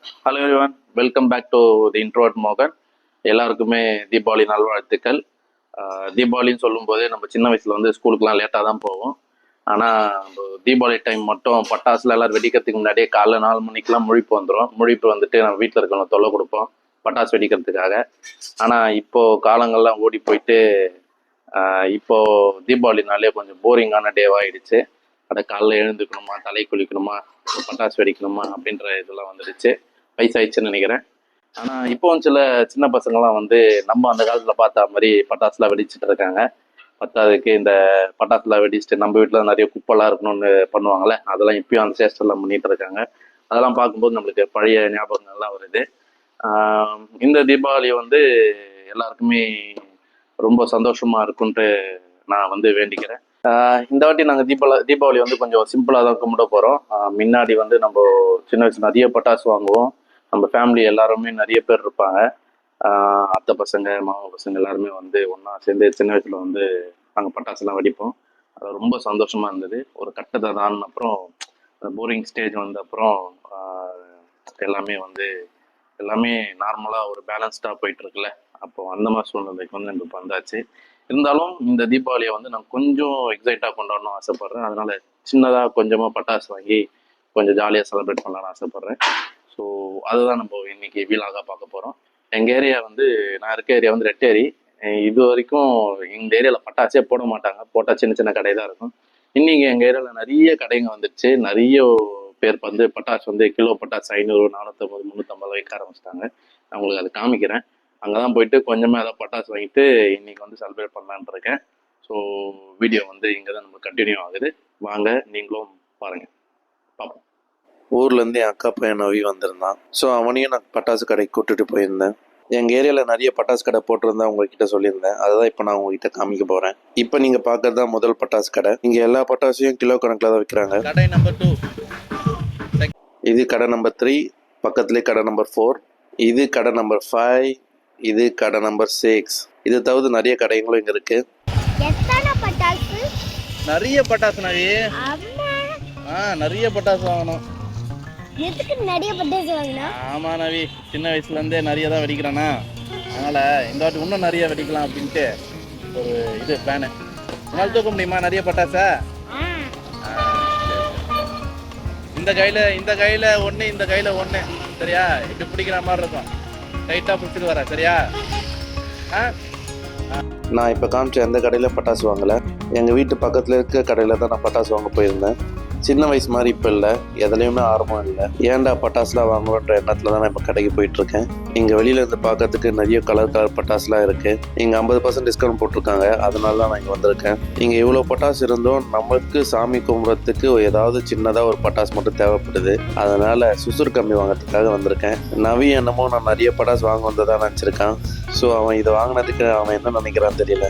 Hello everyone, welcome back to the introvert மோகன். எல்லாருக்குமே தீபாவளி நல்வாழ்த்துக்கள். தீபாவளின்னு சொல்லும்போதே நம்ம சின்ன வயசில் வந்து ஸ்கூலுக்குலாம் லேட்டாக தான் போவோம். ஆனால் தீபாவளி டைம் மட்டும் பட்டாசுல எல்லோரும் வெடிக்கிறதுக்கு முன்னாடியே காலைல 4 மணிக்கெலாம் முழிப்பு வந்துடும். முழிப்பு வந்துட்டு நம்ம வீட்டில் இருக்கவங்க தொல்லை கொடுப்போம் பட்டாசு வெடிக்கிறதுக்காக. ஆனால் இப்போது காலங்கள்லாம் ஓடி போயிட்டு இப்போது தீபாவளினாலே கொஞ்சம் போரிங்கான டேவாகிடுச்சு. அதை காலைல எழுந்துக்கணுமா, தலை குளிக்கணுமா, பட்டாசு வெடிக்கணுமா அப்படின்ற இதெல்லாம் வந்துடுச்சு. வயசாயிடுச்சுன்னு நினைக்கிறேன். ஆனால் இப்போ சில சின்ன பசங்கள்லாம் வந்து நம்ம அந்த காலத்தில் பார்த்த மாதிரி பட்டாசுலாம் வெடிச்சிட்டு இருக்காங்க. பத்தாவதுக்கு இந்த பட்டாசுலாம் வெடிச்சுட்டு நம்ம வீட்டில் நிறைய குப்பைலாம் இருக்கணும்னு பண்ணுவாங்கள்ல, அதெல்லாம் இப்பயும் அந்த சேஷ்டெல்லாம் பண்ணிட்டு இருக்காங்க. அதெல்லாம் பார்க்கும்போது நம்மளுக்கு பழைய ஞாபகங்கள்லாம் வருது. இந்த தீபாவளி வந்து எல்லாருக்குமே ரொம்ப சந்தோஷமா இருக்குன்ட்டு நான் வந்து வேண்டிக்கிறேன். இந்த வாட்டி நாங்கள் தீபாவளி வந்து கொஞ்சம் சிம்பிளாக தான் கும்பிட போகிறோம். முன்னாடி வந்து நம்ம சின்ன வயசு நிறைய பட்டாசு வாங்குவோம். நம்ம ஃபேமிலி எல்லாருமே நிறைய பேர் இருப்பாங்க. அத்தை பசங்க, மாமா பசங்க எல்லாருமே வந்து ஒன்றா சேர்ந்து சின்ன வயசில் வந்து நாங்கள் பட்டாசுலாம் வெடிப்போம். அது ரொம்ப சந்தோஷமாக இருந்தது. ஒரு கட்டத்தை தான் அப்புறம் போரிங் ஸ்டேஜ் வந்த அப்புறம் எல்லாமே நார்மலாக ஒரு பேலன்ஸ்டாக போயிட்டுருக்குல்ல. அப்போது அந்த மாதிரி சூழ்நிலைக்கு வந்து எனக்கு வந்தாச்சு. இருந்தாலும் இந்த தீபாவளியை வந்து நான் கொஞ்சம் எக்ஸைட்டாக கொண்டாடணும் ஆசைப்பட்றேன். அதனால் சின்னதாக கொஞ்சமாக பட்டாசு வாங்கி கொஞ்சம் ஜாலியாக செலிப்ரேட் பண்ணலான்னு ஆசைப்பட்றேன். ஸோ அதுதான் நம்ம இன்னைக்கு வீலாக பார்க்க போகிறோம். எங்கள் ஏரியா வந்து, நான் இருக்க ஏரியா வந்து ரெட்டேரி. இது வரைக்கும் இந்த ஏரியாவில் பட்டாசே போட மாட்டாங்க. போட்டால் சின்ன சின்ன கடை தான் இருக்கும். இன்னைக்கு எங்கள் ஏரியாவில் நிறைய கடைங்க வந்துடுச்சு. நிறைய பேர் வந்து பட்டாசு வந்து கிலோ பட்டாசு 500, 450, 350 வைக்க ஆரம்பிச்சிட்டாங்க. நான் உங்களுக்கு அதை காமிக்கிறேன். அங்கே தான் போயிட்டு கொஞ்சமாக ஏதாவது பட்டாசு வாங்கிட்டு இன்னைக்கு வந்து செலிப்ரேட் பண்ணலான் இருக்கேன். ஸோ வீடியோ வந்து இங்கே தான் நம்ம கண்டினியூ ஆகுது. வாங்க நீங்களும் பாருங்கள், பார்ப்போம். ஊர்லேருந்து என் அக்கா பையன் நவி வந்திருந்தான். ஸோ அவனையும் நான் பட்டாசு கடைக்கு கூட்டிட்டு போயிருந்தேன். எங்கள் ஏரியாவில் நிறைய பட்டாசு கடை போட்டிருந்தேன், உங்ககிட்ட சொல்லியிருந்தேன். அதுதான் இப்போ நான் உங்ககிட்ட காமிக்க போகிறேன். இப்போ நீங்கள் பார்க்கறது தான் முதல் பட்டாசு கடை. இங்கே எல்லா பட்டாசையும் கிலோ கணக்கில் தான் விற்கிறாங்க. கடை நம்பர் 2, இது கடை நம்பர் 3, பக்கத்துலேயே கடை நம்பர் 4, இது கடை நம்பர் 5, இது கடை நம்பர் 6. இது தவிர நிறைய கடைகளும் இங்கே இருக்கு. நிறைய பட்டாசு நவி. நிறைய பட்டாசு வாங்கணும். எதுக்கு நிறைய பட்டாசு வாங்கினா? ஆமா நவி, சின்ன வயசுல இருந்தே நிறைய தான் வெடிக்கிறானா, அதனால இந்த வாட்டி இன்னும் நிறைய வெடிக்கலாம் அப்படின்ட்டு ஒரு இது பிளானு. உங்களால் தூக்க முடியுமா நிறைய பட்டாசா? இந்த கையில ஒன்று, இந்த கையில ஒன்று, சரியா? இப்படி பிடிக்கிற மாதிரி இருக்கும். டைட்டாக பிடிச்சிட்டு வர, சரியா? நான் இப்போ காமிச்ச எந்த கடையில் பட்டாசு வாங்கலை. எங்கள் வீட்டு பக்கத்தில் இருக்க கடையில் தான் நான் பட்டாசு வாங்க போயிருந்தேன். சின்ன வயசு மாதிரி இப்போ இல்லை, எதுலேயுமே ஆர்வம் இல்லை. ஏன்டா பட்டாசுலாம் வாங்கணுன்ற எண்ணத்தில் தான் நான் இப்போ கடைக்கு போயிட்டுருக்கேன். இங்கே வெளியில் இருந்து பார்க்கறதுக்கு நிறைய கலர் பட்டாசுலாம் இருக்குது. இங்கே 50% டிஸ்கவுண்ட் போட்டிருக்காங்க. அதனால தான் நான் இங்கே வந்திருக்கேன். இங்கே இவ்வளோ பட்டாசு இருந்தும் நம்மளுக்கு சாமி கும்பிட்றதுக்கு ஏதாவது சின்னதாக ஒரு பட்டாசு மட்டும் தேவைப்படுது. அதனால் சுசுறு கம்மி வாங்கிறதுக்காக வந்திருக்கேன். நவி என்னமோ நான் நிறைய பட்டாசு வாங்க வந்ததாக நினச்சிருக்கான். ஸோ அவன் இதை வாங்கினதுக்கு அவன் என்ன நினைக்கிறான்னு தெரியல.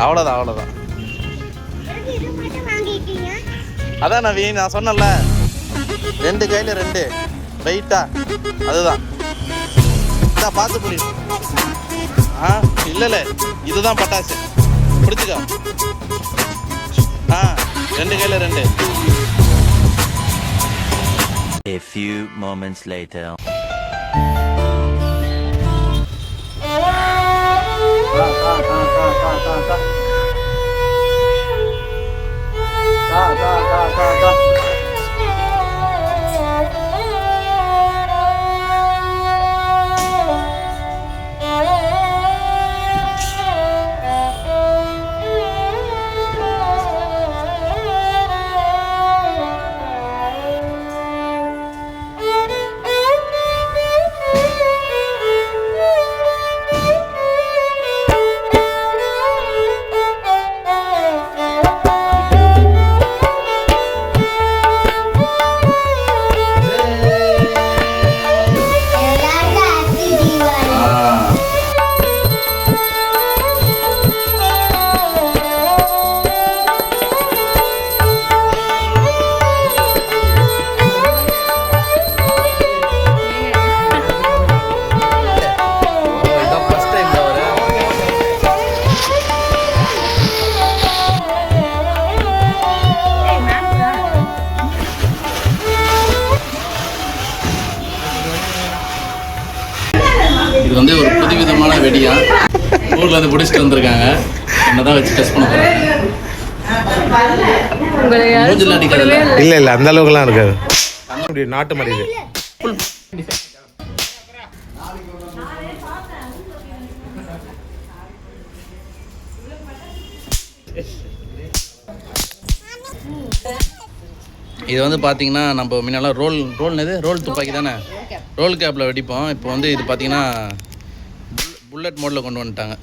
அவ்வளோதான். அதான் நவி, நான் சொன்னல, 2 கையில் 2 வெயிட்டா, அதுதான். பார்த்து புடி. இல்லை இதுதான் பட்டாசு, பிடிச்சிக்கோ. 2 கையில் 2. A few moments later. வெடியா ஊர்ல இருந்து பிடிச்சிட்டு வந்திருக்காங்க. என்னதான் வச்சு டெஸ்ட் பண்ண போறாங்க. மூஞ்சில அடிக்கிறதுல இல்ல அந்த அளவுக்குலாம் இருக்காது. அப்படி நாட்டு மாதிரி இது. இது வந்து பார்த்தீங்கன்னா நம்ம முன்னெல்லாம் ரோல் துப்பாக்கி தானே, ரோல் கேப்பில் வெடிப்போம். இப்போ வந்து இது பார்த்தீங்கன்னா புல்லட் மோடில் கொண்டு வந்துட்டாங்க.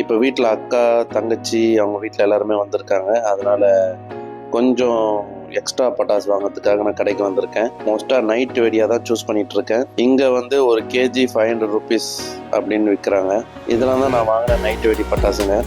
இப்போ வீட்டில் அக்கா தங்கச்சி அவங்க வீட்டில் எல்லாருமே வந்திருக்காங்க. அதனால கொஞ்சம் எக்ஸ்ட்ரா பட்டாசு வாங்கிறதுக்காக நான் கடைக்கு வந்திருக்கேன். மோஸ்ட்டாக நைட் வெடியாக தான் சூஸ் பண்ணிட்டு இருக்கேன். இங்கே வந்து ஒரு கேஜி 500 rupees அப்படின்னு விற்கிறாங்க. இதெல்லாம் தான் நான் வாங்கின நைட் வெடி பட்டாசுங்க.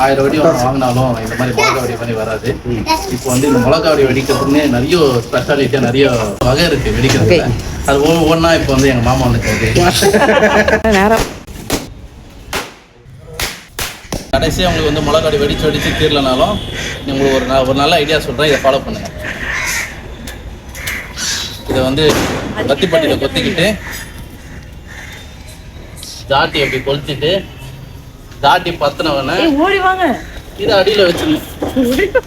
ஆயிரம் வெடி வாங்கினாலும் இந்த மாதிரி மிளகா வெடி மாதிரி வராது. இப்போ வந்து இந்த மிளகா வெடி வெடிக்கிறதுக்குன்னே நிறைய ஸ்பெஷாலிட்டியா நிறைய வகை இருக்கு வெடிக்கிறதுல. அது ஒவ்வொன்றா இப்போ வந்து எங்க மாமா வந்து கடைசியாக உங்களுக்கு வந்து மிளகா வெடி வெடிச்சு தீரலனாலும் உங்களுக்கு ஒரு நல்ல ஐடியா சொல்றேன், இதை ஃபாலோ பண்ணுங்க. இதை வந்து கத்திப்பட்டியில் கொத்திக்கிட்டு ஜாட்டி அப்படி கொளுத்திட்டு தாட்டி பத்தினவன ஓடி வாங்க இதை அடியில் வச்சுருங்க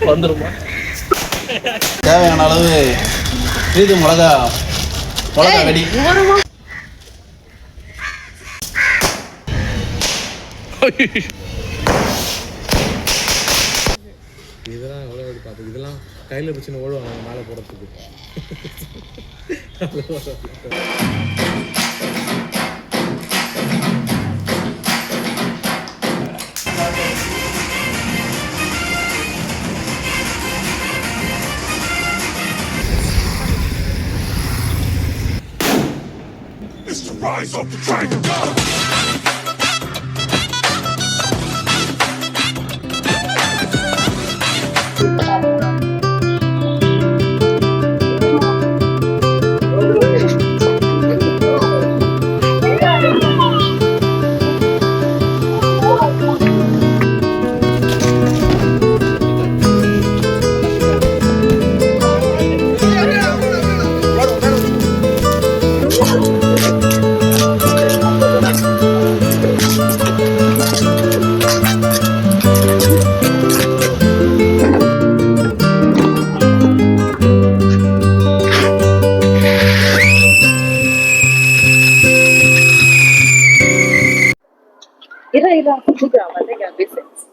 வந்துருமா. தேவையான அளவு இது மிளகா வெடி. இதெல்லாம் எவ்வளோ வெடி பார்த்து இதெல்லாம் கையில் பிடிச்சின்னு ஓடுவாங்க மேலே போகிறதுக்கு. Rise of the dragon.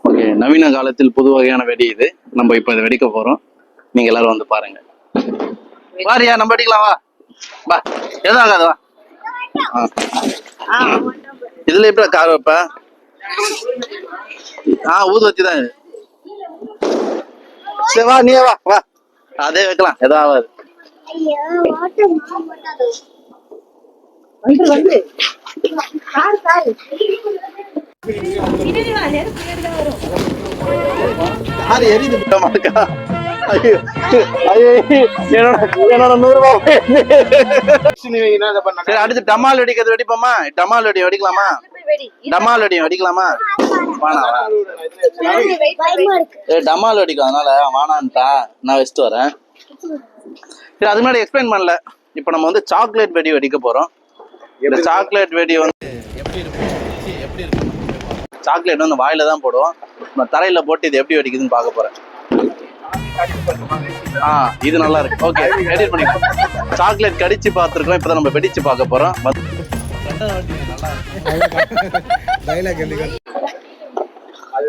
Okay, நவீன காலத்தில் புது வகையான வெடி இது. நம்ம இப்போ இதை வெடிக்க போறோம். நீங்க எல்லாரும் வந்து பாருங்க. வாரியா நம்ம வெடிக்கலாம், வா எதுவும் ஆகாது வா. இதுல எப்படி கார் வைப்ப? ஊதுவத்தி தான். சரி வா, நீ வா வா, அதே வைக்கலாம், எதுவும் ஆகாது. என்னோட 100 ரூபாய் அடிச்சு டமால் வெடிக்கிறது வெடிப்போமா? டமால் வெடி வெடிக்கலாமா? டமால் வெடி வெடிக்கலாமா? டமால் வெடிக்கும், அதனால வானான்ட்டா நான் வச்சுட்டு வரேன். சரி, அது முன்னாடி எக்ஸ்பிளைன் பண்ணல. இப்போ நம்ம வந்து சாக்லேட் வெடி வெடிக்க போறோம். இந்த சாக்லேட் வெடி வந்து எப்படி இருக்கும்? சாக்லேட் வந்து வாயில தான் போடுவோம். நான் தரையில போட்டு இது எப்படி வெடிக்குதுன்னு பார்க்க போறேன். இது நல்லா இருக்கு. ஓகே, எடிட் பண்ணிக்கலாம். சாக்லேட் கடிச்சு பார்த்துருக்கோம், இப்பதான் நம்ம வெடிச்சு பார்க்க போறோம்.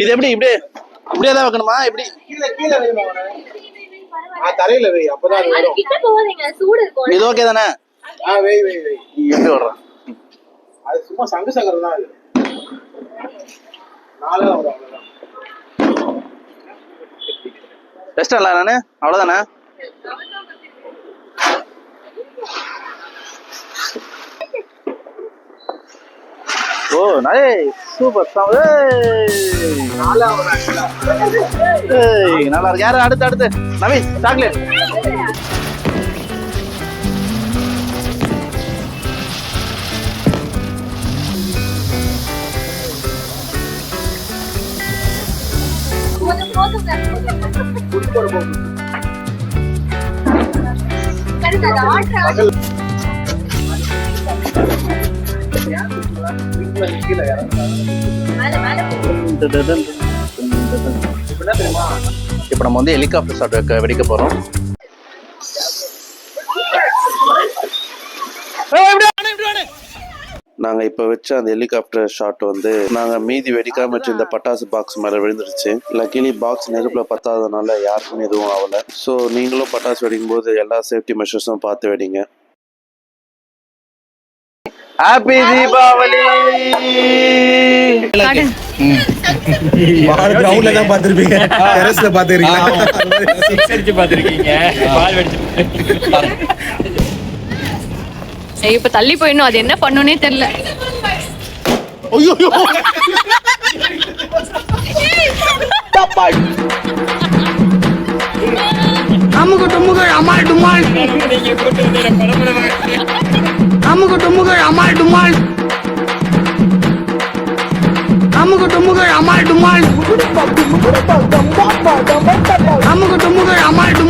இது எப்படி இப்படியே தான் வைக்கணுமா? இப்படி தரையில வை, அப்பதான் இது ஓகே தானே? எப்படி வர்றோம்? அது சும்மா சங்கு சக்கரம் தான். பெஸ்ட் இல்ல நானு, அவ்வளவுதானே? ஓ ஏய் சூப்பர் ஏய் நல்லா இருக்கு. யாரு அடுத்து நவீஸ் சாக்லேட். இப்ப நம்ம வந்து ஹெலிகாப்டர் ஷாட் வெடிக்க போறோம். நாங்கள் இப்போ வச்ச அந்த ஹெலிகாப்டர் ஷாட் வந்து நாங்கள் மீதி வெடிக்காம வச்சு இந்த பட்டாசு பாக்ஸ் மேலே விழுந்துருச்சு. லக்கிலி பாக்ஸ் நெருப்பில் பத்தாதனால யாருக்கும் எதுவும் ஆகலை. ஸோ நீங்களும் பட்டாசு வெடிக்கும் போது எல்லா சேஃப்டி மெஷர்ஸும் பார்த்து வெடிங்க. ஹாப்பி தீபாவளி. கிரவுண்ட்ல தான் பாத்திருப்பீங்க, டெரஸ்ல பாத்திருக்கீங்க. இப்ப தள்ளி போயிடணும், அது என்ன பண்ணுனே தெரியல. அமுக டுமுகள் அமால் டுமால், அமுக டுமுகள் அமால் டுமால், அமுக டுமுகள் அமால் டுமால், அமுக டுமுகள் அமால் டுமால்.